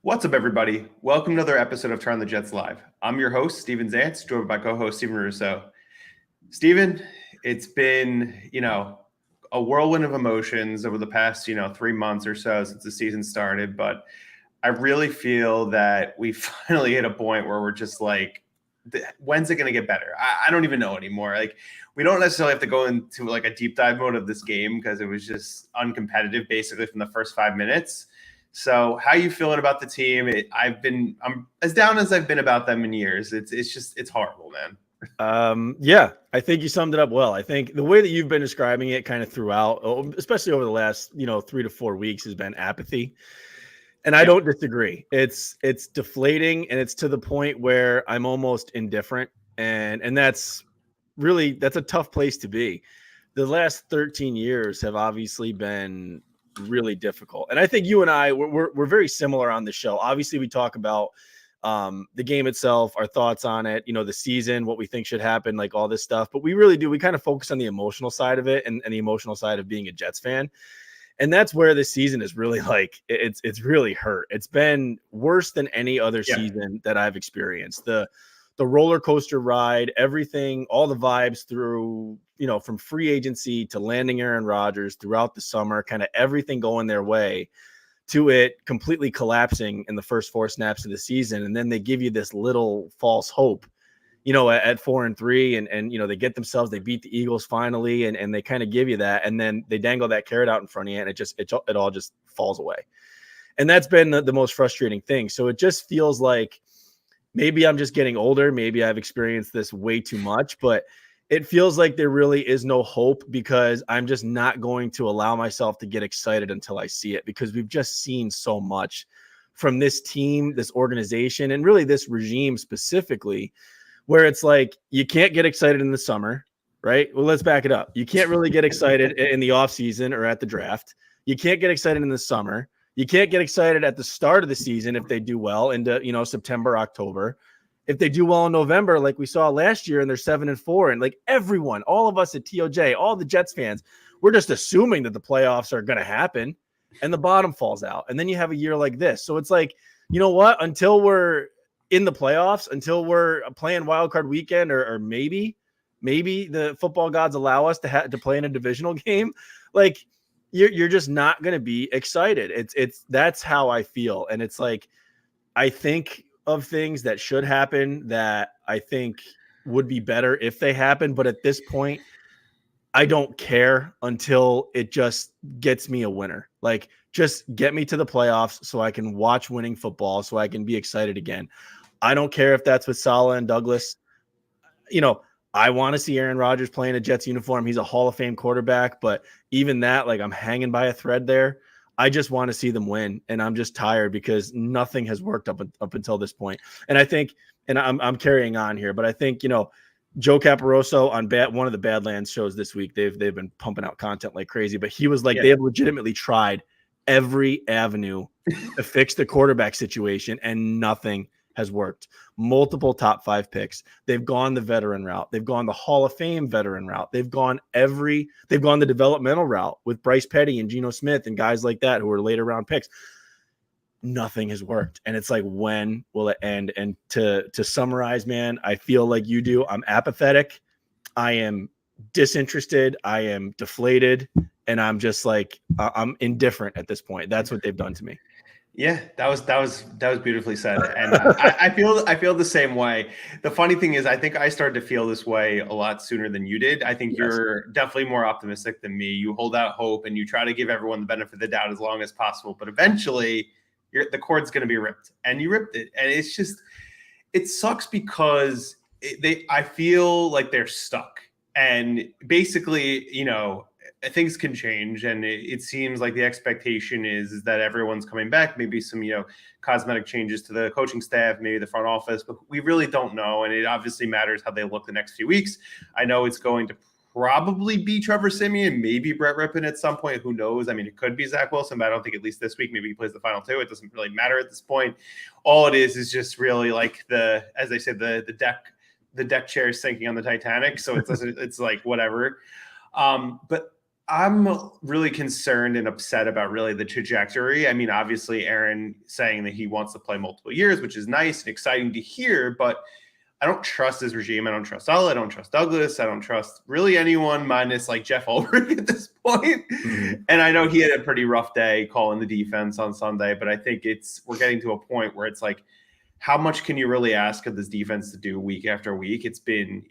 What's up, everybody? Welcome to another episode of Turn the Jets Live. I'm your host, Steven Zantz, joined by co-host Steven Russo. Steven, it's been, a whirlwind of emotions over the past, 3 months or so since the season started. But I really feel that we finally hit a point where we're just like, when's it going to get better? I don't even know anymore. Like, we don't necessarily have to go into like a deep dive mode of this game because it was just uncompetitive basically from the first 5 minutes. So how you feeling about the team? I'm as down as I've been about them in years. It's horrible, man. Yeah, I think you summed it up well. I think the way that you've been describing it kind of throughout, especially over the last, 3 to 4 weeks, has been apathy. And I don't disagree. It's deflating, and it's to the point where I'm almost indifferent. And that's a tough place to be. The last 13 years have obviously been really difficult. And I think you and I we're very similar on the show. Obviously, we talk about the game itself, our thoughts on it, the season, what we think should happen, like all this stuff. But we really do. We kind of focus on the emotional side of it and the emotional side of being a Jets fan. And that's where this season is really like it's really hurt. It's been worse than any other season that I've experienced. The roller coaster ride, everything, all the vibes through, from free agency to landing Aaron Rodgers throughout the summer, kind of everything going their way, to it completely collapsing in the first 4 snaps of the season. And then they give you this little false hope, at 4-3 and they get themselves, they beat the Eagles finally. And they kind of give you that. And then they dangle that carrot out in front of you and it all just falls away. And that's been the most frustrating thing. So it just feels like maybe I'm just getting older. Maybe I've experienced this way too much, but it feels like there really is no hope because I'm just not going to allow myself to get excited until I see it, because we've just seen so much from this team, this organization, and really this regime specifically, where it's like you can't get excited in the summer, right? Well, let's back it up. You can't really get excited in the offseason or at the draft. You can't get excited in the summer. You can't get excited at the start of the season if they do well into, September, October. If they do well in November, like we saw last year, and they're 7-4, and like everyone, all of us at TOJ, all the Jets fans, we're just assuming that the playoffs are going to happen and the bottom falls out. And then you have a year like this. So it's like, you know what? Until we're in the playoffs, until we're playing wild card weekend, or maybe the football gods allow us to play in a divisional game, like you're just not going to be excited. That's how I feel. And it's like, I think of things that should happen that I think would be better if they happen. But at this point, I don't care until it just gets me a winner. Like, just get me to the playoffs so I can watch winning football, so I can be excited again. I don't care if that's with Saleh and Douglas. I want to see Aaron Rodgers playing a Jets uniform. He's a Hall of Fame quarterback, but even that, like, I'm hanging by a thread there. I just want to see them win, and I'm just tired because nothing has worked up until this point. And I think, and I'm carrying on here, but I think, Joe Caporoso on one of the Badlands shows this week, they've been pumping out content like crazy, but he was like, they have legitimately tried every avenue to fix the quarterback situation, and nothing has worked. Multiple top 5 picks. They've gone the veteran route. They've gone the Hall of Fame veteran route. They've gone the developmental route with Bryce Petty and Geno Smith and guys like that who are later round picks. Nothing has worked. And it's like, when will it end? And to summarize, man, I feel like you do. I'm apathetic. I am disinterested. I am deflated. And I'm just like, I'm indifferent at this point. That's what they've done to me. Yeah, that was beautifully said, and I feel the same way. The funny thing is, I think I started to feel this way a lot sooner than you did. I think you're definitely more optimistic than me. You hold out hope and you try to give everyone the benefit of the doubt as long as possible, but eventually, the cord's going to be ripped, and you ripped it, and it sucks because I feel like they're stuck, and basically, things can change, and it seems like the expectation is that everyone's coming back, maybe some, cosmetic changes to the coaching staff, maybe the front office, but we really don't know. And it obviously matters how they look the next few weeks. I know it's going to probably be Trevor Siemian, maybe Brett Rippon at some point. Who knows? I mean, it could be Zach Wilson, but I don't think at least this week, maybe he plays the final 2. It doesn't really matter at this point. All it is just really like as they said, the deck chair sinking on the Titanic. So it's like whatever. But I'm really concerned and upset about really the trajectory. I mean, obviously, Aaron saying that he wants to play multiple years, which is nice and exciting to hear, but I don't trust his regime. I don't trust Ella. I don't trust Douglas. I don't trust really anyone minus like Jeff Ulrich at this point. Mm-hmm. And I know he had a pretty rough day calling the defense on Sunday, but I think we're getting to a point where it's like, how much can you really ask of this defense to do week after week? It's been,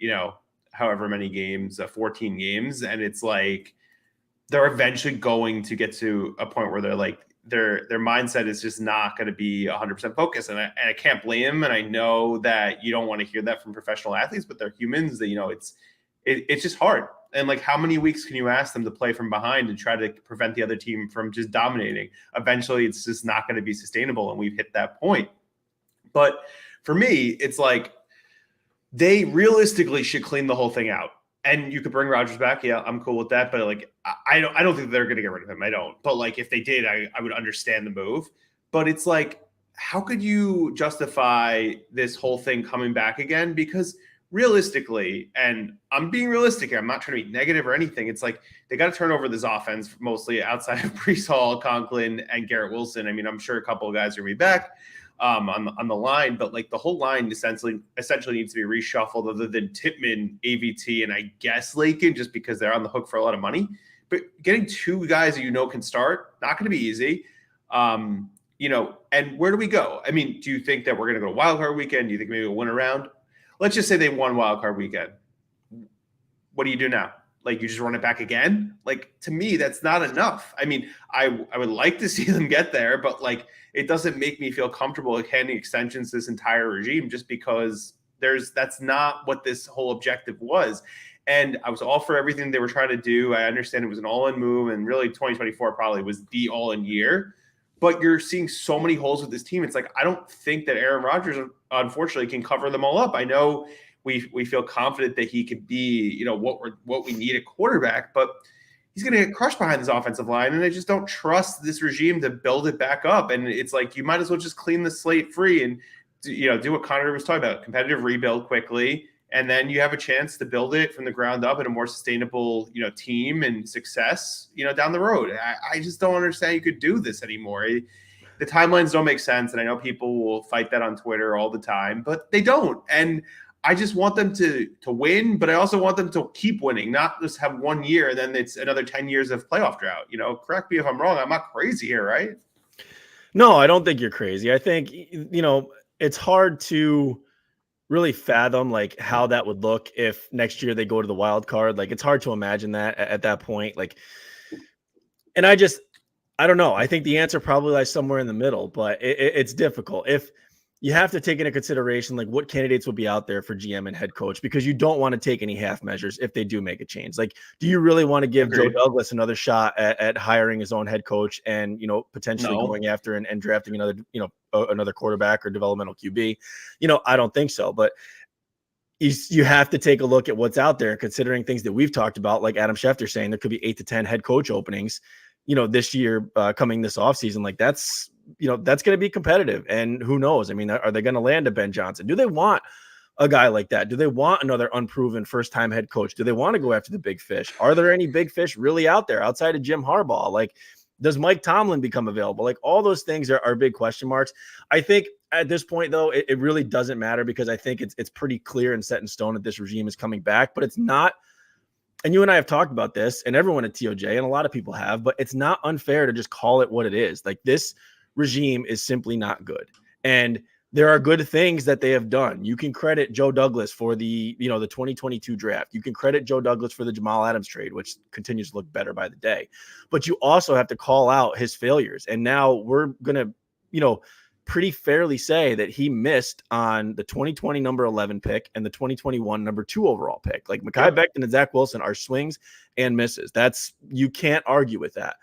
however many games, 14 games. And it's like, they're eventually going to get to a point where they're like, their mindset is just not going to be 100% focused. And I can't blame them. And I know that you don't want to hear that from professional athletes, but they're humans that, it's just hard. And like, how many weeks can you ask them to play from behind and try to prevent the other team from just dominating? Eventually it's just not going to be sustainable. And we've hit that point. But for me, it's like, they realistically should clean the whole thing out. And you could bring Rodgers back. Yeah, I'm cool with that. But like, I don't think they're going to get rid of him. I don't. But like, if they did, I would understand the move. But it's like, how could you justify this whole thing coming back again? Because realistically, and I'm being realistic here, I'm not trying to be negative or anything. It's like, they got to turn over this offense mostly outside of Breece Hall, Conklin, and Garrett Wilson. I mean, I'm sure a couple of guys are going to be back on the line, but like the whole line essentially needs to be reshuffled, other than Tippmann, AVT, and I guess Lakin, just because they're on the hook for a lot of money. But getting two guys that can start, not going to be easy. And where do we go? I mean, do you think that we're going to go to wild card weekend? Do you think maybe we'll win around? Let's just say they won wild card weekend. What do you do now? Like, you just run it back again? Like, to me, that's not enough. I mean, I would like to see them get there, but like, it doesn't make me feel comfortable like handing extensions to this entire regime, just because that's not what this whole objective was. And I was all for everything they were trying to do. I understand it was an all-in move, and really 2024 probably was the all-in year. But you're seeing so many holes with this team. It's like, I don't think that Aaron Rodgers, unfortunately, can cover them all up. I know we feel confident that he could be, what we need at quarterback, but he's going to get crushed behind this offensive line. And I just don't trust this regime to build it back up. And it's like, you might as well just clean the slate free and, do what Connor was talking about, competitive rebuild quickly. And then you have a chance to build it from the ground up in a more sustainable, team and success, down the road. I just don't understand you could do this anymore. The timelines don't make sense. And I know people will fight that on Twitter all the time, but they don't. And I just want them to win, but I also want them to keep winning, not just have 1 year, and then it's another 10 years of playoff drought. Correct me if I'm wrong. I'm not crazy here, right? No, I don't think you're crazy. I think, it's hard to really fathom like how that would look if next year they go to the wild card. Like, it's hard to imagine that at that point. Like, and I don't know. I think the answer probably lies somewhere in the middle, but it's difficult. If you have to take into consideration like what candidates will be out there for GM and head coach, because you don't want to take any half measures if they do make a change. Like, do you really want to give Joe Douglas another shot at hiring his own head coach and, potentially going after and drafting another quarterback or developmental QB? I don't think so, but you have to take a look at what's out there, considering things that we've talked about, like Adam Schefter saying there could be 8 to 10 head coach openings, this year coming this offseason. Like, that's going to be competitive, and who knows? I mean, are they going to land a Ben Johnson? Do they want a guy like that? Do they want another unproven first-time head coach? Do they want to go after the big fish? Are there any big fish really out there outside of Jim Harbaugh? Like, does Mike Tomlin become available? Like, all those things are big question marks. I think at this point, though, it really doesn't matter, because I think it's pretty clear and set in stone that this regime is coming back, but it's not. And you and I have talked about this, and everyone at TOJ, and a lot of people have, but it's not unfair to just call it what it is. Like, this regime is simply not good. And there are good things that they have done. You can credit Joe Douglas for the 2022 draft. You can credit Joe Douglas for the Jamal Adams trade, which continues to look better by the day. But you also have to call out his failures. And now we're going to, pretty fairly say that he missed on the 2020 number 11 pick and the 2021 number 2 overall pick. Like, Mekhi Becton and Zach Wilson are swings and misses. You can't argue with that.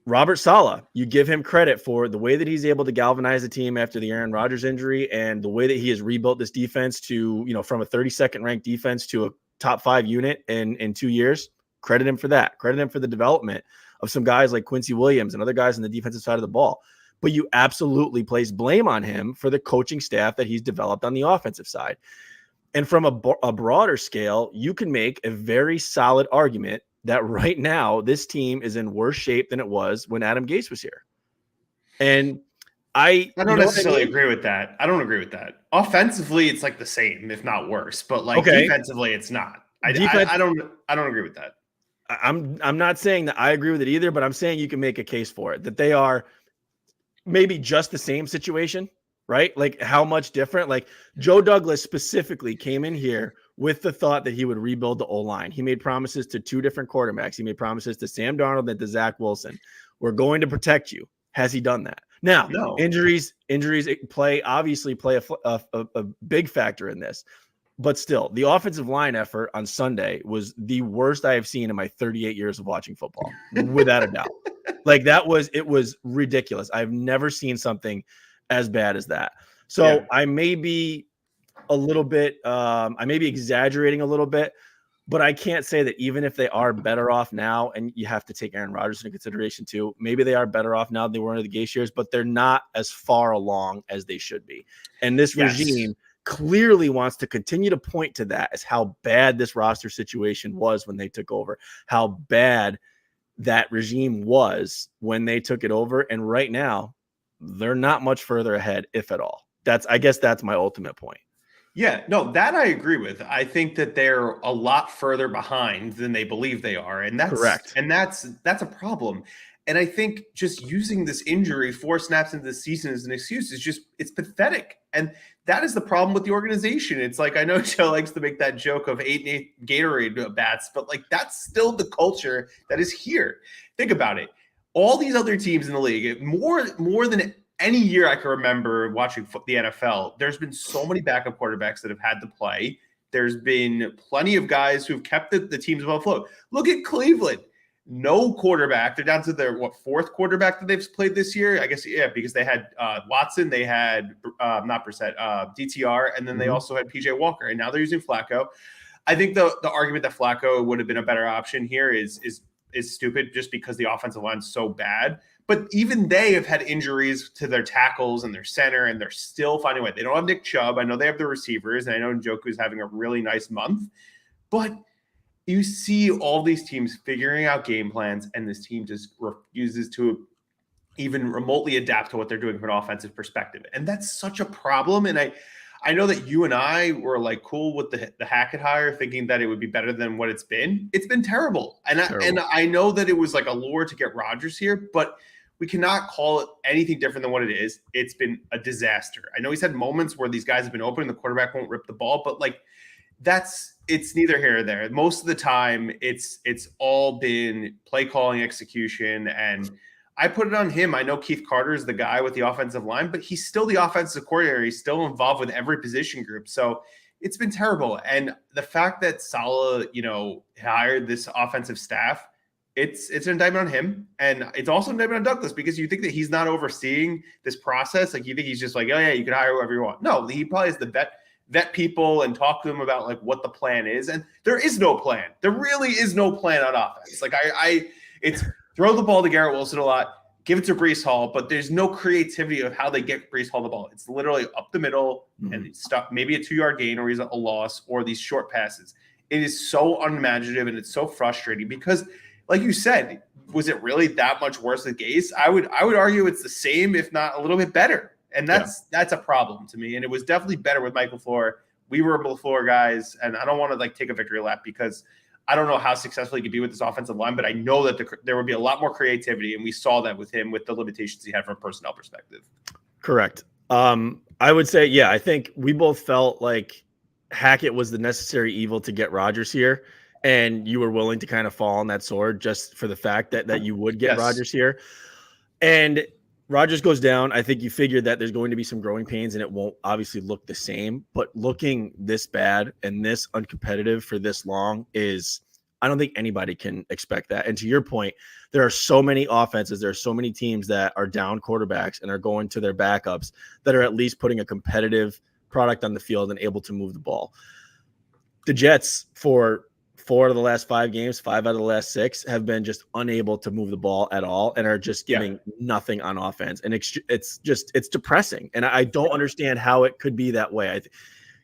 Robert Saleh, you give him credit for the way that he's able to galvanize the team after the Aaron Rodgers injury, and the way that he has rebuilt this defense to, from a 32nd ranked defense to a top 5 unit in 2 years. Credit him for that. Credit him for the development of some guys like Quincy Williams and other guys on the defensive side of the ball. But you absolutely place blame on him for the coaching staff that he's developed on the offensive side. And from a broader scale, you can make a very solid argument that right now this team is in worse shape than it was when Adam Gase was here. And I don't necessarily agree with that. I don't agree with that. Offensively, it's like the same, if not worse. But like defensively, it's not. I don't agree with that. I'm not saying that I agree with it either, but I'm saying you can make a case for it, that they are maybe just the same situation, right? Like how much different? Like Joe Douglas specifically came in here with the thought that he would rebuild the O-line. He made promises to 2 different quarterbacks. He made promises to Sam Darnold and to Zach Wilson. We're going to protect you. Has he done that? Now, no. Injuries obviously play a big factor in this. But still, the offensive line effort on Sunday was the worst I have seen in my 38 years of watching football, without a doubt. Like it was ridiculous. I've never seen something as bad as that. So I may be a little bit, I may be exaggerating a little bit, but I can't say that even if they are better off now, and you have to take Aaron Rodgers into consideration too, maybe they are better off now than they were under the Gase years, but they're not as far along as they should be. And this regime clearly wants to continue to point to that as how bad this roster situation was when they took over, how bad that regime was when they took it over. And right now, they're not much further ahead, if at all. I guess that's my ultimate point. Yeah, no, that I agree with. I think that they're a lot further behind than they believe they are. And that's correct. And that's a problem. And I think just using this injury 4 snaps into the season as an excuse is it's pathetic. And that is the problem with the organization. It's like, I know Joe likes to make that joke of 8 and 8 Gatorade bats, but like that's still the culture that is here. Think about it. All these other teams in the league, more than any year I can remember watching the NFL, there's been so many backup quarterbacks that have had to play. There's been plenty of guys who've kept the teams afloat. Look at Cleveland. No quarterback. They're down to their 4th quarterback that they've played this year. I guess, because they had Watson, they had not Brissett, DTR, and then they also had PJ Walker, and now they're using Flacco. I think the argument that Flacco would have been a better option here is stupid, just because the offensive line's so bad. But even they have had injuries to their tackles and their center, and they're still finding a way. They don't have Nick Chubb. I know they have the receivers, and I know Njoku's having a really nice month, but you see all these teams figuring out game plans, and this team just refuses to even remotely adapt to what they're doing from an offensive perspective. And that's such a problem. And I know that you and I were like cool with the Hackett hire, thinking that it would be better than what it's been. It's been terrible. And I know that it was like a lure to get Rodgers here, but we cannot call it anything different than what it is. It's been a disaster. I know he's had moments where these guys have been open and the quarterback won't rip the ball, but like it's neither here nor there. Most of the time, it's all been play calling, execution, and I put it on him. I know Keith Carter is the guy with the offensive line, but he's still the offensive coordinator. He's still involved with every position group. So it's been terrible. And the fact that Saleh, hired this offensive staff, it's an indictment on him. And it's also an indictment on Douglas, because you think that he's not overseeing this process. Like you think he's just like, oh yeah, you can hire whoever you want. No, he probably is the vet people and talk to them about like what the plan is. And there is no plan. There really is no plan on offense. Like it's throw the ball to Garrett Wilson a lot, give it to Breece Hall, but there's no creativity of how they get Breece Hall the ball. It's literally up the middle and stuff, maybe a 2-yard gain or a loss, or these short passes. It is so unimaginative, and it's so frustrating because, like you said, was it really that much worse than Gase? I would argue it's the same, if not a little bit better. And that's a problem to me. And it was definitely better with Mike LaFleur. We were LaFleur guys, and I don't want to like take a victory lap because I don't know how successful he could be with this offensive line, but I know that there would be a lot more creativity, and we saw that with him with the limitations he had from a personnel perspective. Correct. I would say, I think we both felt like Hackett was the necessary evil to get Rodgers here, and you were willing to kind of fall on that sword just for the fact that you would get Rodgers here. And Rodgers goes down. I think you figured that there's going to be some growing pains, and it won't obviously look the same. But looking this bad and this uncompetitive for this long I don't think anybody can expect that. And to your point, there are so many offenses, there are so many teams that are down quarterbacks and are going to their backups that are at least putting a competitive product on the field and able to move the ball. The Jets, for 4 out of the last 5 games, 5 out of the last 6, have been just unable to move the ball at all and are just giving nothing on offense. And it's depressing. And I don't understand how it could be that way.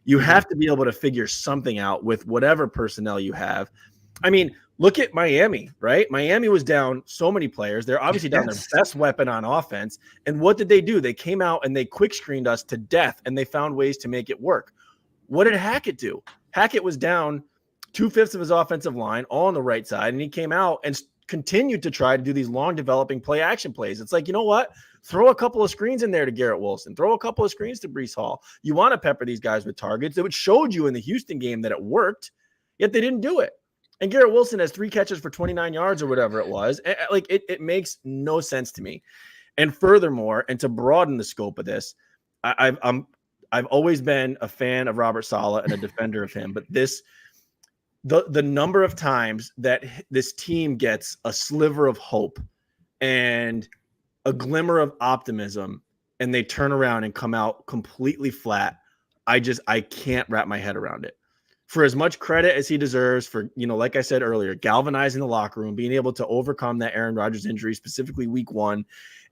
You have to be able to figure something out with whatever personnel you have. I mean, Look at Miami, right? Miami was down so many players. They're obviously down their best weapon on offense. And what did they do? They came out and they quick screened us to death, and they found ways to make it work. What did Hackett do? Hackett was down 2/5 of his offensive line, all on the right side, and he came out and continued to try to do these long developing play action plays. It's like, you know what? Throw a couple of screens in there to Garrett Wilson. Throw a couple of screens to Breece Hall. You want to pepper these guys with targets. It showed you in the Houston game that it worked, yet they didn't do it. And Garrett Wilson has 3 catches for 29 yards or whatever it was. Like it makes no sense to me. And furthermore, and to broaden the scope of this, I've always been a fan of Robert Saleh and a defender of him, but the number of times that this team gets a sliver of hope and a glimmer of optimism, and they turn around and come out completely flat, I can't wrap my head around it. For as much credit as he deserves for, like I said earlier, galvanizing the locker room, being able to overcome that Aaron Rodgers injury, specifically week 1,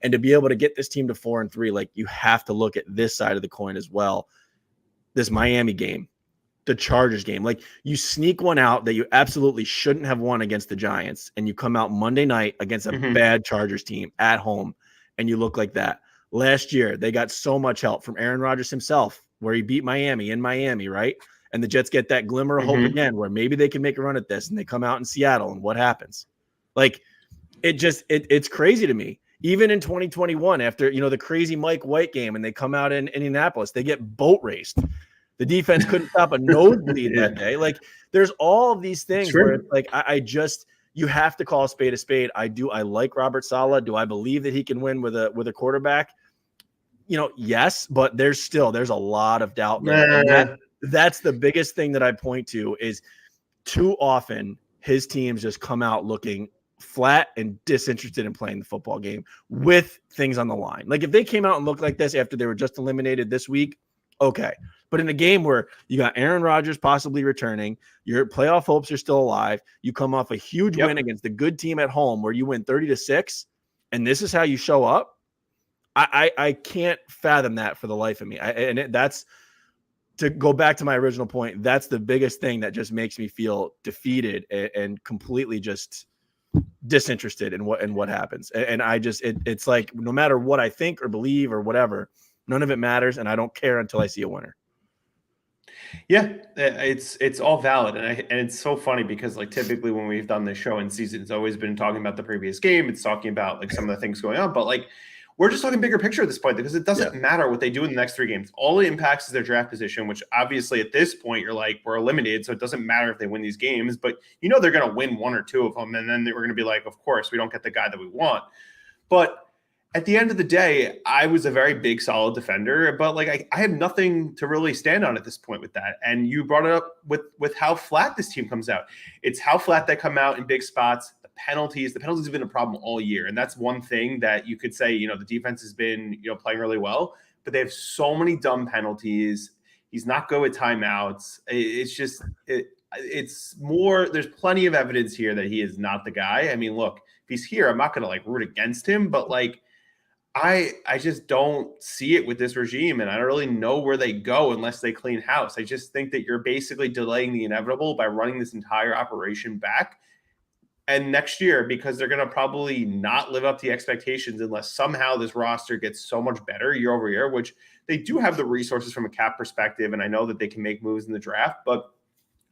and to be able to get this team to 4-3, like, you have to look at this side of the coin as well. This Miami game, the Chargers game, like, you sneak one out that you absolutely shouldn't have won against the Giants, and you come out Monday night against a bad Chargers team at home, and you look like that. Last year, they got so much help from Aaron Rodgers himself, where he beat Miami in Miami, right? And the Jets get that glimmer of hope again, where maybe they can make a run at this, and they come out in Seattle, and what happens? Like, it's crazy to me. Even in 2021, after, the crazy Mike White game, and they come out in Indianapolis, they get boat raced. The defense couldn't stop a nosebleed that day. Like, there's all of these things where it's like, you have to call a spade a spade. I like Robert Saleh. Do I believe that he can win with a quarterback? Yes, but there's a lot of doubt there. That's the biggest thing that I point to, is too often his teams just come out looking flat and disinterested in playing the football game with things on the line. Like, if they came out and looked like this after they were just eliminated this week, okay. But in a game where you got Aaron Rodgers possibly returning, your playoff hopes are still alive, you come off a huge win against a good team at home where you win 30-6, and this is how you show up, I can't fathom that for the life of me. That's to go back to my original point. That's the biggest thing that just makes me feel defeated and completely just disinterested in what happens. And it's like, no matter what I think or believe or whatever, none of it matters, and I don't care until I see a winner. Yeah, it's all valid, and it's so funny because, like, typically when we've done this show in season, it's always been talking about the previous game. It's talking about, like, some of the things going on, but, like, we're just talking bigger picture at this point, because it doesn't matter what they do in the next 3 games. All it impacts is their draft position, which obviously at this point you're like, we're eliminated, so it doesn't matter if they win these games, but they're going to win 1 or 2 of them, and then we're going to be like, of course, we don't get the guy that we want. But at the end of the day, I was a very big, solid defender, but, like, I have nothing to really stand on at this point with that. And you brought it up with how flat this team comes out. It's how flat they come out in big spots. The penalties have been a problem all year. And that's one thing that you could say, the defense has been, playing really well, but they have so many dumb penalties. He's not good with timeouts. It's just, it's more, there's plenty of evidence here that he is not the guy. I mean, look, if he's here, I'm not going to, like, root against him, but, like, I just don't see it with this regime, and I don't really know where they go unless they clean house. I just think that you're basically delaying the inevitable by running this entire operation back. And next year, because they're going to probably not live up to the expectations unless somehow this roster gets so much better year over year, which they do have the resources from a cap perspective, and I know that they can make moves in the draft, but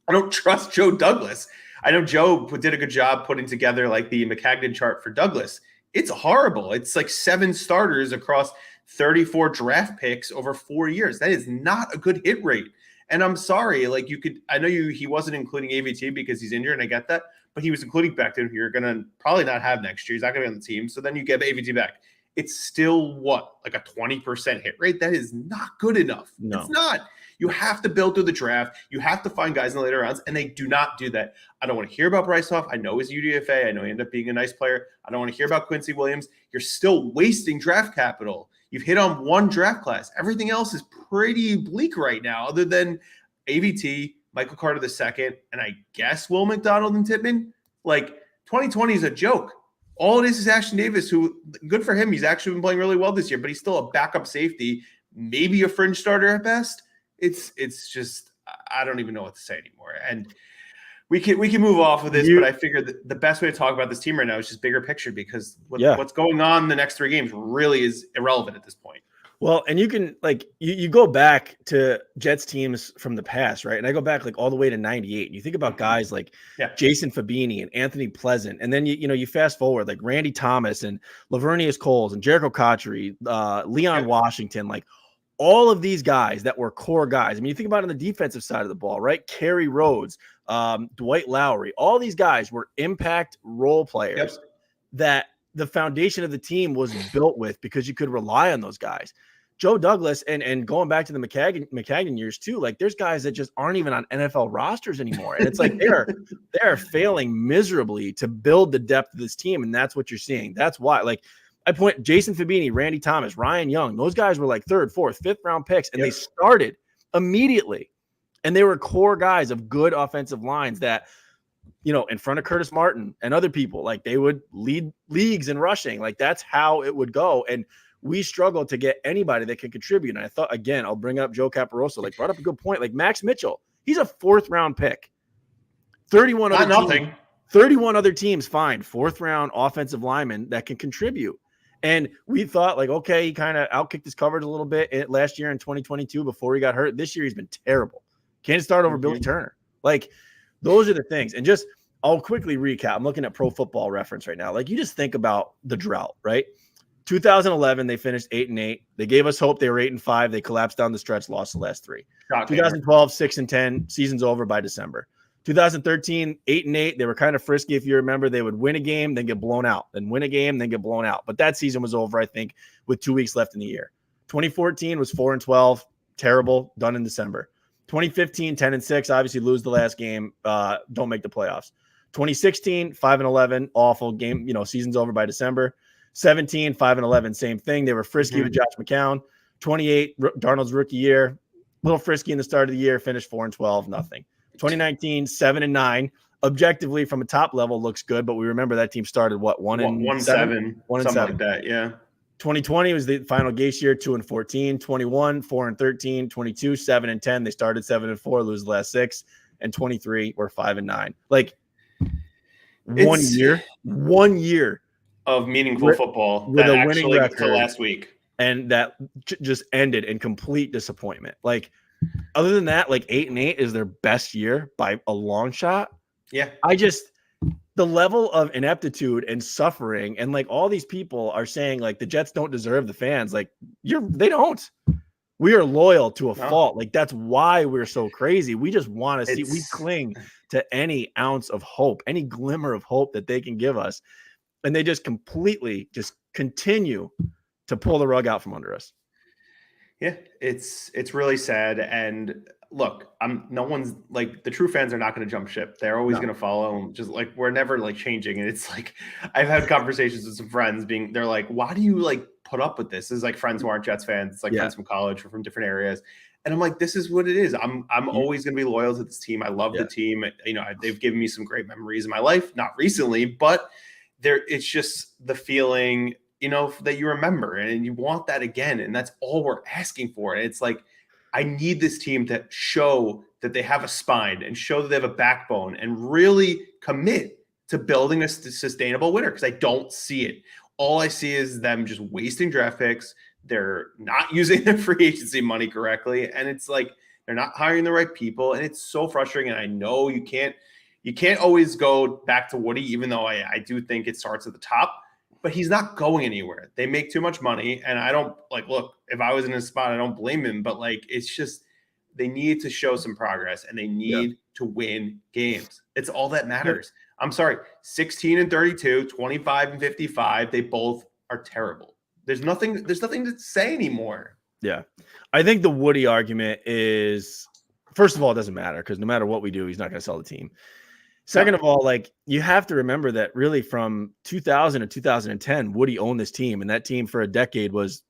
I don't trust Joe Douglas. I know Joe did a good job putting together, like, the McCagnon chart for Douglas. It's horrible. It's like 7 starters across 34 draft picks over 4 years. That is not a good hit rate. And I'm sorry, like, I know he wasn't including AVT because he's injured, and I get that, but he was including Becton, who you're going to probably not have next year. He's not going to be on the team. So then you get AVT back. It's still like a 20% hit rate? That is not good enough. No. It's not. You have to build through the draft. You have to find guys in the later rounds, and they do not do that. I don't want to hear about Bryce Hoff. I know he's UDFA. I know he ended up being a nice player. I don't want to hear about Quincy Williams. You're still wasting draft capital. You've hit on 1 draft class. Everything else is pretty bleak right now, other than AVT, Michael Carter II, and I guess Will McDonald and Tippmann. Like, 2020 is a joke. All it is Ashton Davis, who, good for him, he's actually been playing really well this year, but he's still a backup safety, maybe a fringe starter at best. It's just, I don't even know what to say anymore. And we can move off of this, but I figured that the best way to talk about this team right now is just bigger picture, because what's going on in the next 3 games really is irrelevant at this point. Well, and you can you go back to Jets teams from the past, right? And I go back all the way to 98. And you think about guys like Jason Fabini and Anthony Pleasant. And then you fast forward like Randy Thomas and Lavernius Coles and Jericho Cotchery, Leon Washington, all of these guys that were core guys. I mean, you think about it on the defensive side of the ball, right? Kerry Rhodes, Dwight Lowry, all these guys were impact role players that the foundation of the team was built with, because you could rely on those guys. Joe Douglas and going back to the McCagnon years too, there's guys that just aren't even on NFL rosters anymore. And it's they are failing miserably to build the depth of this team. And that's what you're seeing. That's why, I point Jason Fabini, Randy Thomas, Ryan Young, those guys were 3rd, 4th, 5th round picks, and they started immediately. And they were core guys of good offensive lines that, in front of Curtis Martin and other people, they would lead leagues in rushing. That's how it would go. And we struggled to get anybody that can contribute. And I thought, again, I'll bring up Joe Caparoso, brought up a good point. Max Mitchell, he's a 4th round pick. 31 other teams find 4th round offensive linemen that can contribute. And we thought, okay, he kind of outkicked his coverage a little bit last year in 2022 before he got hurt. This year he's been terrible. Can't start over Billy Turner. Those are the things. And just, I'll quickly recap. I'm looking at Pro Football Reference right now. You just think about the drought, right? 2011, they finished 8-8. They gave us hope. They were 8-5. They collapsed down the stretch, lost the last 3. 2012, 6-10. Season's over by December. 2013, 8-8. They were kind of frisky. If you remember, they would win a game, then get blown out, then win a game, then get blown out. But that season was over, I think, with 2 weeks left in the year. 2014 was 4-12, terrible, done in December. 2015, 10-6, obviously lose the last game, don't make the playoffs. 2016, 5-11, awful game. Season's over by December. 17, 5-11, same thing. They were frisky with Josh McCown. 28, Darnold's rookie year, a little frisky in the start of the year, finished 4-12, nothing. 2019, 7-9. Objectively, from a top level, looks good, but we remember that team started 1-7, something like that. Yeah. 2020 was the final Gase year, 2-14. 21, 4-13. 22, 7-10. They started 7-4, lose the last 6, and 23 were 5-9. 1 year of meaningful football with a winning record until last week, and that just ended in complete disappointment. Other than that, 8-8 is their best year by a long shot. Yeah, the level of ineptitude and suffering, and all these people are saying the Jets don't deserve the fans. They don't. We are loyal to a fault. That's why we're so crazy. We just want to see. We cling to any ounce of hope, any glimmer of hope that they can give us. And they just completely just continue to pull the rug out from under us. Yeah, it's really sad. And look, no one's the true fans are not going to jump ship. They're always going to follow. Just we're never changing. And it's I've had conversations with some friends they're why do you put up with this? This is friends who aren't Jets fans. It's friends from college or from different areas. And I'm this is what it is. I'm always going to be loyal to this team. I love the team. They've given me some great memories in my life, not recently, but it's just the feeling, that you remember, and you want that again. And that's all we're asking for. And it's I need this team to show that they have a spine and show that they have a backbone and really commit to building a sustainable winner, because I don't see it. All I see is them just wasting draft picks. They're not using their free agency money correctly. And it's they're not hiring the right people. And it's so frustrating. And I know you can't always go back to Woody, even though I do think it starts at the top, but he's not going anywhere. They make too much money. And I don't look, if I was in his spot, I don't blame him, but it's just, they need to show some progress, and they need to win games. It's all that matters. I'm sorry, 16-32, 25-55. They both are terrible. There's nothing to say anymore. Yeah. I think the Woody argument is, first of all, it doesn't matter, because no matter what we do, he's not going to sell the team. Second of all, you have to remember that really from 2000 to 2010, Woody owned this team, and that team for a decade was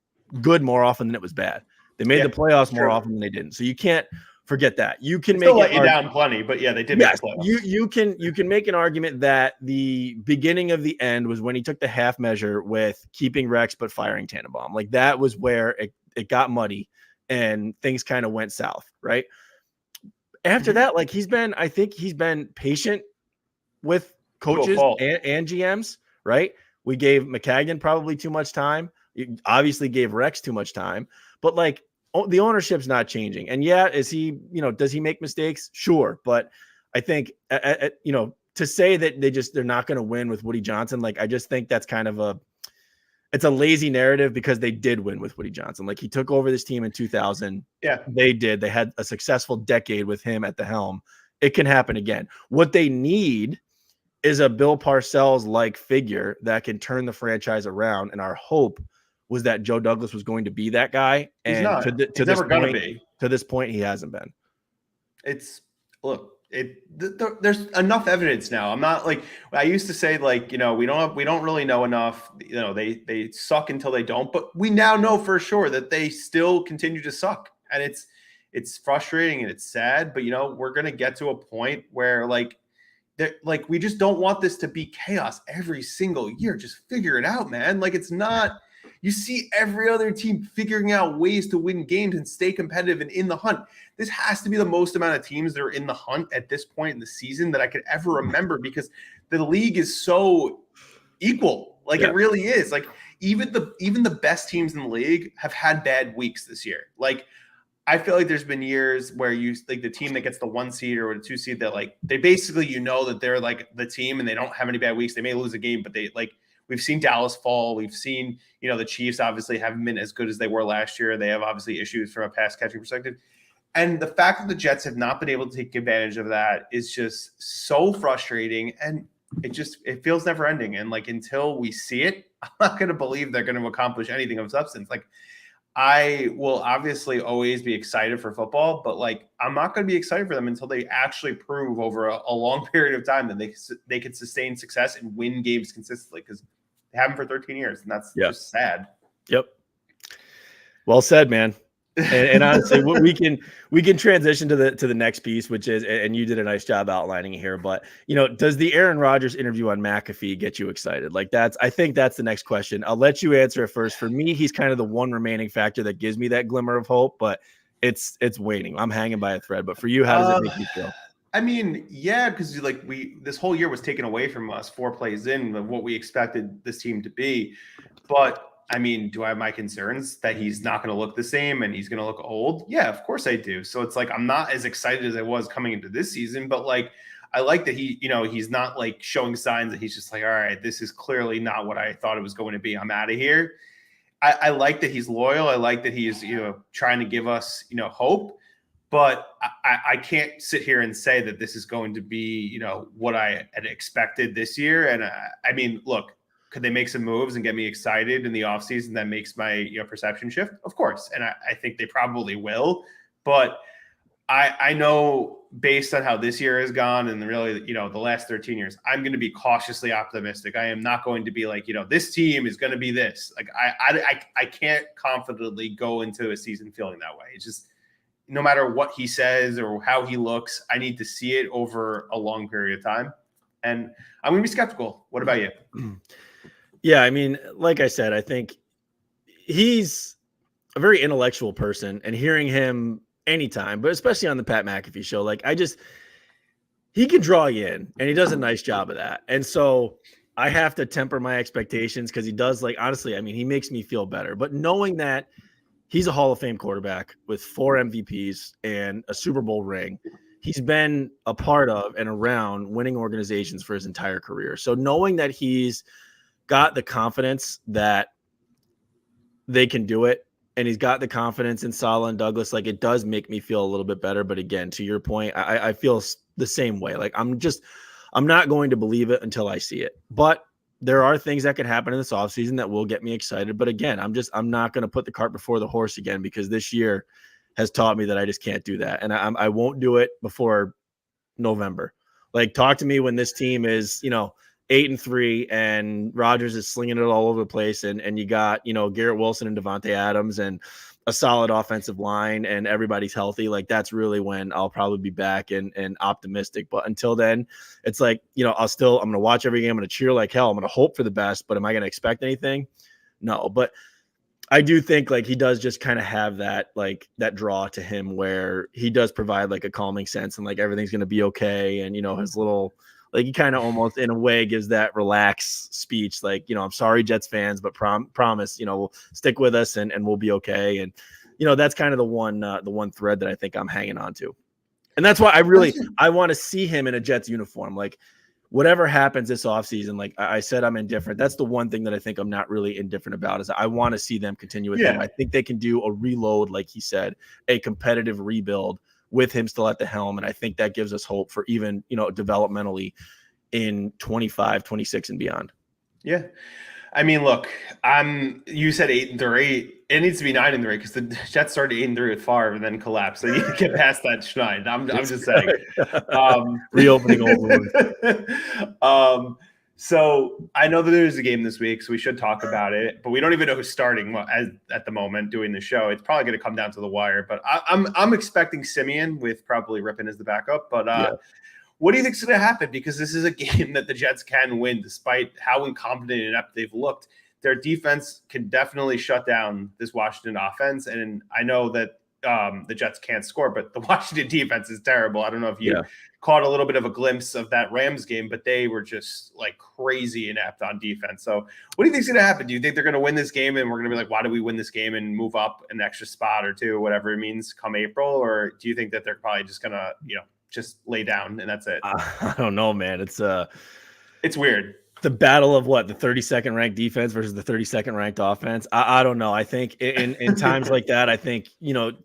good more often than it was bad. They made the playoffs more often than they didn't. So you can't forget that. You can still let you down plenty, but they did make the playoffs. You can make an argument that the beginning of the end was when he took the half measure with keeping Rex but firing Tannenbaum. That was where it got muddy and things kind of went south, right? after that, like I think he's been patient with coaches and GMs, right? We gave McCagnon probably too much time. You obviously gave Rex too much time, but like the ownership's not changing. And yeah, is he, does he make mistakes? Sure. But I think, to say that they're not going to win with Woody Johnson, like, I just think that's kind of it's a lazy narrative because they did win with Woody Johnson. Like, he took over this team in 2000. Yeah, they did. They had a successful decade with him at the helm. It can happen again. What they need is a Bill Parcells-like figure that can turn the franchise around. And our hope was that Joe Douglas was going to be that guy. He's and not. He's never going to be. To this point, he hasn't been. There's enough evidence now. I'm not like I used to say, like, we don't really know enough. They suck until they don't, but we now know for sure that they still continue to suck, and it's frustrating and it's sad. But we're gonna get to a point where we just don't want this to be chaos every single year. Just figure it out, man. Like, it's not. You see every other team figuring out ways to win games and stay competitive and in the hunt. This has to be the most amount of teams that are in the hunt at this point in the season that I could ever remember, because the league is so equal. Like, It really is. Like, even the best teams in the league have had bad weeks this year. Like, I feel like there's been years where the team that gets the 1 seed or the 2 seed, that they basically, that they're like the team and they don't have any bad weeks. They may lose a game, but we've seen Dallas fall. We've seen, the Chiefs obviously haven't been as good as they were last year. They have obviously issues from a pass catching perspective. And the fact that the Jets have not been able to take advantage of that is just so frustrating. And it feels never ending. And until we see it, I'm not going to believe they're going to accomplish anything of substance. I will obviously always be excited for football, but I'm not going to be excited for them until they actually prove over a long period of time that they can sustain success and win games consistently, because they haven't for 13 years, and that's just sad. Yep. Well said, man. And honestly, we can transition to the next piece, which is, and you did a nice job outlining it here, but does the Aaron Rodgers interview on McAfee get you excited? I think that's the next question. I'll let you answer it first. For me, he's kind of the one remaining factor that gives me that glimmer of hope, but it's waning. I'm hanging by a thread. But for you, how does it make you feel? I mean, yeah, because this whole year was taken away from us 4 plays in of what we expected this team to be, but. I mean, do I have my concerns that he's not going to look the same and he's going to look old? Yeah, of course I do. So it's I'm not as excited as I was coming into this season, but I like that he's not showing signs that he's just all right, this is clearly not what I thought it was going to be. I'm out of here. I like that he's loyal. I like that he's, trying to give us, hope, but I can't sit here and say that this is going to be, what I had expected this year. And I mean, look, could they make some moves and get me excited in the offseason that makes my perception shift? Of course. And I think they probably will. But I know based on how this year has gone and really, the last 13 years, I'm going to be cautiously optimistic. I am not going to be this team is going to be this. I can't confidently go into a season feeling that way. It's just no matter what he says or how he looks, I need to see it over a long period of time. And I'm going to be skeptical. What about you? Yeah, I mean, like I said, I think he's a very intellectual person, and hearing him anytime, but especially on the Pat McAfee show, he can draw you in, and he does a nice job of that. And so I have to temper my expectations because he does, honestly, I mean, he makes me feel better. But knowing that he's a Hall of Fame quarterback with 4 MVPs and a Super Bowl ring, he's been a part of and around winning organizations for his entire career. So knowing that he's got the confidence that they can do it, and he's got the confidence in Saleh and Douglas, it does make me feel a little bit better. But again, to your point, I feel the same way. I'm not going to believe it until I see it. But there are things that can happen in this offseason that will get me excited. But again, I'm not going to put the cart before the horse again, because this year has taught me that I just can't do that. And I won't do it before November. Talk to me when this team is, 8-3 and Rodgers is slinging it all over the place. And you got, Garrett Wilson and Devontae Adams and a solid offensive line and everybody's healthy. That's really when I'll probably be back and optimistic. But until then, it's I'm going to watch every game. I'm going to cheer like hell. I'm going to hope for the best, but am I going to expect anything? No. But I do think like he does just kind of have that like that draw to him where he does provide like a calming sense and like everything's going to be okay. And, his little, like he kind of almost in a way gives that relaxed speech. Like, I'm sorry, Jets fans, but promise, we'll stick with us and we'll be okay. And, that's kind of the one thread that I think I'm hanging on to. And that's why I want to see him in a Jets uniform. Like, whatever happens this offseason, like I said, I'm indifferent. That's the one thing that I think I'm not really indifferent about is I want to see them continue with him. I think they can do a reload, like he said, a competitive rebuild with him still at the helm. And I think that gives us hope for even, developmentally in 25, 26 and beyond. Yeah. I mean, look, you said 8-3. It needs to be 9-3 because the Jets started 8-3 with Favre and then collapsed. They need to get past that schneid. I'm just saying. Reopening old wounds. So I know that there's a game this week, so we should talk about it. But we don't even know who's starting at the moment doing the show. It's probably going to come down to the wire. But I'm expecting Simeon with probably Rippon as the backup. But what do you think is going to happen? Because this is a game that the Jets can win, despite how incompetent and inept they've looked. Their defense can definitely shut down this Washington offense. And I know that the Jets can't score, but the Washington defense is terrible. I don't know if you caught a little bit of a glimpse of that Rams game, but they were just like crazy inept on defense. So what do you think is going to happen? Do you think they're going to win this game and we're going to be like, why did we win this game and move up an extra spot or two, whatever it means come April? Or do you think that they're probably just going to, just lay down and that's it? I don't know, man. It's weird. The battle of what the 32nd ranked defense versus the 32nd ranked offense. I don't know. I think in times like that, I think,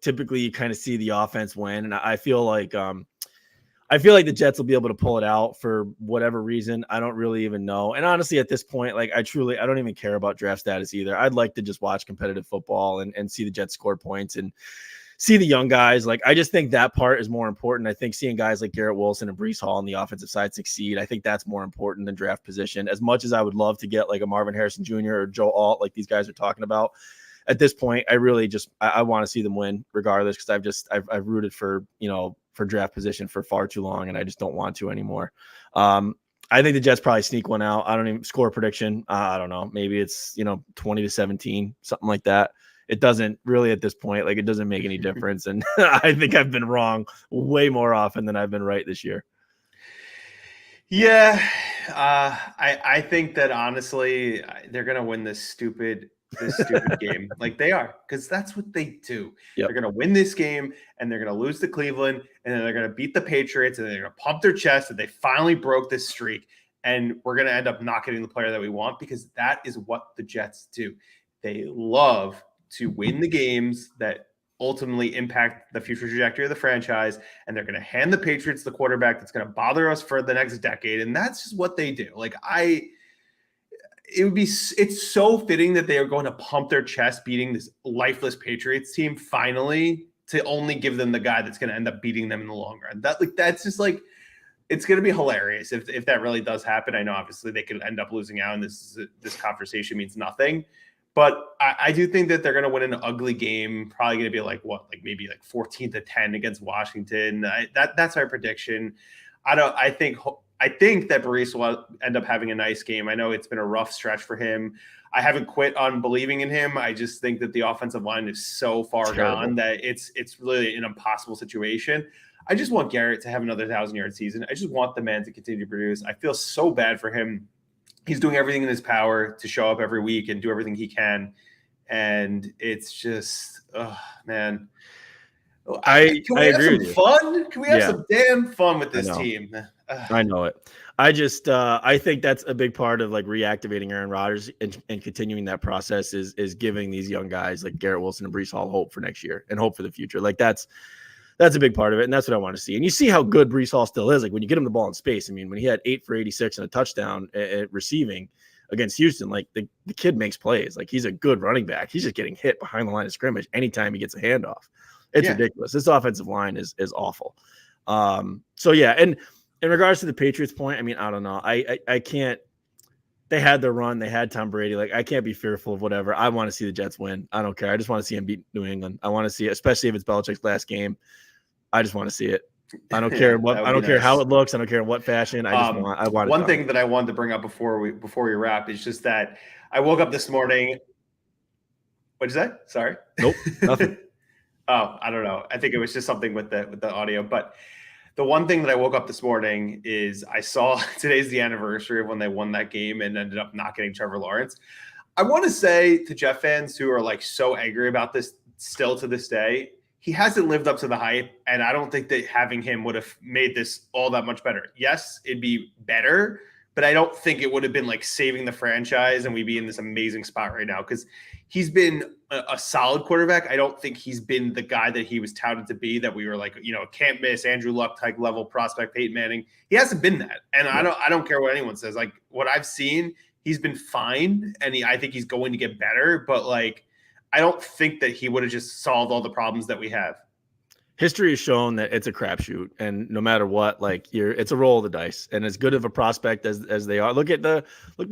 typically you kind of see the offense win. And I feel like the Jets will be able to pull it out for whatever reason. I don't really even know. And honestly, at this point, like I don't even care about draft status either. I'd like to just watch competitive football and see the Jets score points and see the young guys. Like, I just think that part is more important. I think seeing guys like Garrett Wilson and Breece Hall on the offensive side succeed, I think that's more important than draft position. As much as I would love to get like a Marvin Harrison Jr. or Joe Alt, like these guys are talking about, at this point, I really just, I want to see them win regardless. Cause I've rooted for draft position for far too long. And I just don't want to anymore. I think the Jets probably sneak one out. I don't even score prediction. I don't know. Maybe it's, 20-17, something like that. It doesn't really at this point, like it doesn't make any difference. And I think I've been wrong way more often than I've been right this year. Yeah. I think that honestly, they're going to win this stupid game. Like they are, because that's what they do. Yep. They're going to win this game and they're going to lose to Cleveland and then they're going to beat the Patriots and they're going to pump their chest that they finally broke this streak. And we're going to end up not getting the player that we want because that is what the Jets do. They love to win the games that ultimately impact the future trajectory of the franchise. And they're going to hand the Patriots the quarterback that's going to bother us for the next decade. And that's just what they do. Like it's so fitting that they are going to pump their chest beating this lifeless Patriots team finally to only give them the guy that's going to end up beating them in the long run. That's just like, it's going to be hilarious if that really does happen. I know obviously they could end up losing out and this conversation means nothing. But I do think that they're going to win an ugly game. Probably going to be maybe 14-10 against Washington. That's my prediction. I think that Breece will end up having a nice game. I know it's been a rough stretch for him. I haven't quit on believing in him. I just think that the offensive line is so far gone that it's really an impossible situation. I just want Garrett to have another 1,000-yard season. I just want the man to continue to produce. I feel so bad for him. He's doing everything in his power to show up every week and do everything he can. And it's just, man. Can we have some fun? Can we have some damn fun with this team? I know it. I think that's a big part of like reactivating Aaron Rodgers and continuing that process is giving these young guys like Garrett Wilson and Breece Hall hope for next year and hope for the future. Like that's a big part of it. And that's what I want to see. And you see how good Breece Hall still is. Like when you get him the ball in space, I mean, when he had 8 for 86 and a touchdown at receiving against Houston, like the kid makes plays. Like he's a good running back. He's just getting hit behind the line of scrimmage anytime he gets a handoff. It's ridiculous. This offensive line is awful. So yeah. And in regards to the Patriots point, I mean, I don't know. I can't, they had their run. They had Tom Brady. Like I can't be fearful of whatever. I want to see the Jets win. I don't care. I just want to see him beat New England. I want to see it, especially if it's Belichick's last game. I just want to see it. I don't care what. I don't care how it looks. I don't care in what fashion. I want. One thing that I wanted to bring up before we wrap is just that I woke up this morning. What'd you say? Sorry. Nope, nothing. Oh, I don't know. I think it was just something with the audio. But the one thing that I woke up this morning is I saw today's the anniversary of when they won that game and ended up not getting Trevor Lawrence. I want to say to Jeff fans who are like so angry about this still to this day, he hasn't lived up to the hype. And I don't think that having him would have made this all that much better. Yes, it'd be better, but I don't think it would have been like saving the franchise and we'd be in this amazing spot right now because he's been a solid quarterback. I don't think he's been the guy that he was touted to be, that we were like, can't miss Andrew Luck type level prospect, Peyton Manning. He hasn't been that. And I don't care what anyone says. Like what I've seen, he's been fine. And I think he's going to get better, but like, I don't think that he would have just solved all the problems that we have. History has shown that it's a crapshoot, and no matter what, like it's a roll of the dice. And as good of a prospect as they are, look no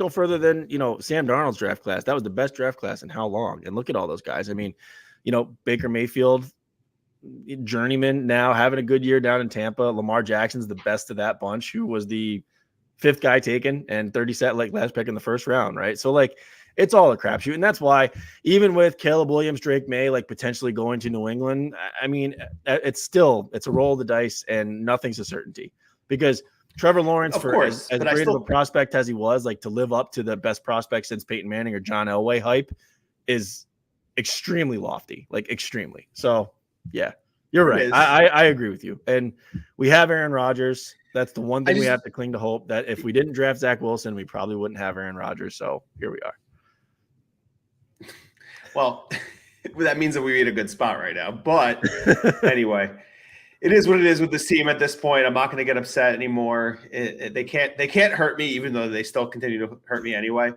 further than Sam Darnold's draft class. That was the best draft class in how long? And look at all those guys. I mean, Baker Mayfield, journeyman now having a good year down in Tampa. Lamar Jackson's the best of that bunch, who was the 5th guy taken and 30 like last pick in the first round, right? So like it's all a crapshoot. And that's why even with Caleb Williams, Drake May, like potentially going to New England, I mean, it's a roll of the dice and nothing's a certainty because Trevor Lawrence, of for course, as great of a prospect as he was, like to live up to the best prospect since Peyton Manning or John Elway hype is extremely lofty, like extremely. So yeah, you're right. I agree with you. And we have Aaron Rodgers. That's the one thing we have to cling to hope, that if we didn't draft Zach Wilson, we probably wouldn't have Aaron Rodgers. So here we are. Well, that means that we're in a good spot right now. But anyway, it is what it is with this team at this point. I'm not going to get upset anymore. They can't hurt me, even though they still continue to hurt me anyway.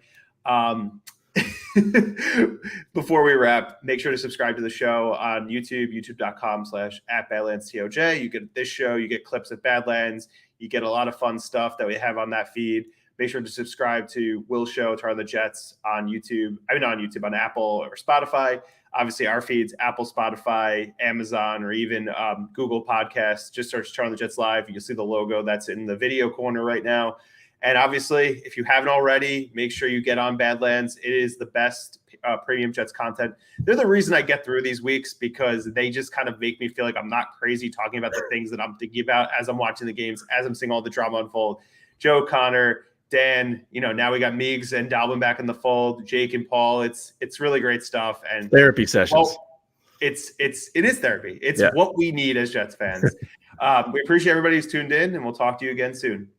Before we wrap, make sure to subscribe to the show on YouTube, youtube.com/@BadlandsTOJ. You get this show, you get clips of Badlands, you get a lot of fun stuff that we have on that feed. Make sure to subscribe to Will's show, Turn on the Jets, on YouTube. I mean, not on YouTube, on Apple or Spotify. Obviously, our feeds, Apple, Spotify, Amazon, or even Google Podcasts. Just search Turn on the Jets Live. You'll see the logo that's in the video corner right now. And obviously, if you haven't already, make sure you get on Badlands. It is the best premium Jets content. They're the reason I get through these weeks because they just kind of make me feel like I'm not crazy talking about the things that I'm thinking about as I'm watching the games, as I'm seeing all the drama unfold. Joe, Connor, Dan, now we got Meigs and Dalvin back in the fold, Jake and Paul. It's really great stuff. And therapy sessions. Well, it is therapy. It's what we need as Jets fans. We appreciate everybody who's tuned in, and we'll talk to you again soon.